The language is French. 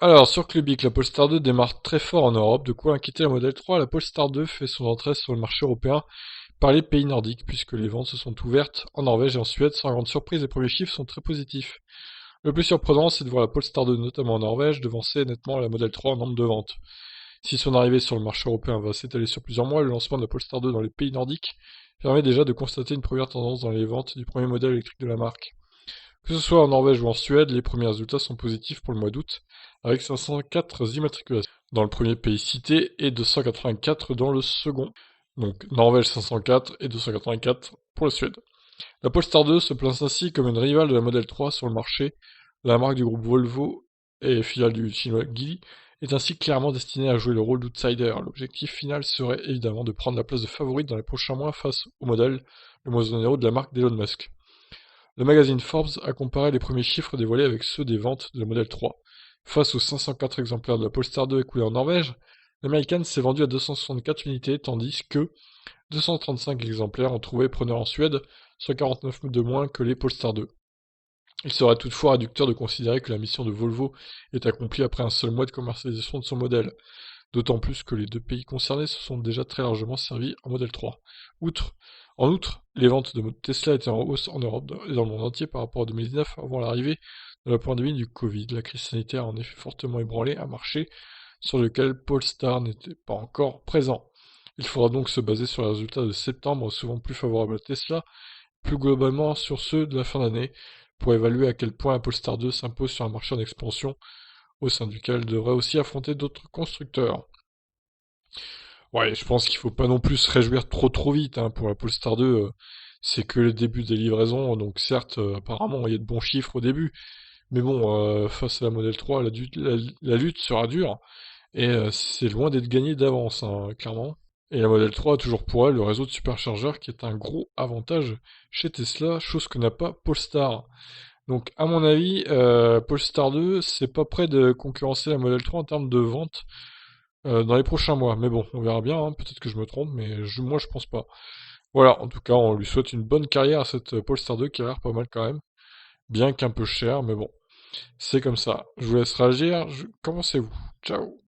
Alors, sur Clubic, la Polestar 2 démarre très fort en Europe, de quoi inquiéter la Model 3. La Polestar 2 fait son entrée sur le marché européen par les pays nordiques, puisque les ventes se sont ouvertes en Norvège et en Suède. Sans grande surprise, les premiers chiffres sont très positifs. Le plus surprenant, c'est de voir la Polestar 2, notamment en Norvège, devancer nettement la Model 3 en nombre de ventes. Si son arrivée sur le marché européen va s'étaler sur plusieurs mois, le lancement de la Polestar 2 dans les pays nordiques permet déjà de constater une première tendance dans les ventes du premier modèle électrique de la marque. Que ce soit en Norvège ou en Suède, les premiers résultats sont positifs pour le mois d'août, avec 504 immatriculations dans le premier pays cité et 284 dans le second. Donc Norvège 504 et 284 pour la Suède. La Polestar 2 se place ainsi comme une rivale de la Model 3 sur le marché. La marque du groupe Volvo et filiale du chinois Geely est ainsi clairement destinée à jouer le rôle d'outsider. L'objectif final serait évidemment de prendre la place de favorite dans les prochains mois face au modèle, le Monero de la marque d'Elon Musk. Le magazine Forbes a comparé les premiers chiffres dévoilés avec ceux des ventes de la Model 3. Face aux 504 exemplaires de la Polestar 2 écoulés en Norvège, l'américaine s'est vendue à 264 unités, tandis que 235 exemplaires ont trouvé preneur en Suède, soit 49 de moins que les Polestar 2. Il serait toutefois réducteur de considérer que la mission de Volvo est accomplie après un seul mois de commercialisation de son modèle, d'autant plus que les deux pays concernés se sont déjà très largement servis en Model 3. En outre, les ventes de Tesla étaient en hausse en Europe et dans le monde entier par rapport à 2019 avant l'arrivée de la pandémie du Covid. La crise sanitaire a en effet fortement ébranlé un marché sur lequel Polestar n'était pas encore présent. Il faudra donc se baser sur les résultats de septembre, souvent plus favorables à Tesla, plus globalement sur ceux de la fin d'année, pour évaluer à quel point la Polestar 2 s'impose sur un marché en expansion, au sein duquel elle devrait aussi affronter d'autres constructeurs. Ouais, je pense qu'il faut pas non plus se réjouir trop vite hein, pour la Polestar 2. C'est que le début des livraisons, donc certes, apparemment il y a de bons chiffres au début, mais bon, face à la Model 3, la lutte sera dure, et c'est loin d'être gagné d'avance, hein, clairement. Et la Model 3 a toujours pour elle le réseau de superchargeurs qui est un gros avantage chez Tesla, chose que n'a pas Polestar. Donc à mon avis, Polestar 2, c'est pas près de concurrencer la Model 3 en termes de vente dans les prochains mois. Mais bon, on verra bien, hein, peut-être que je me trompe, mais moi je pense pas. Voilà, en tout cas, on lui souhaite une bonne carrière à cette Polestar 2 qui a l'air pas mal quand même, bien qu'un peu cher, mais bon, c'est comme ça. Je vous laisse réagir, qu'en pensez-vous? Ciao!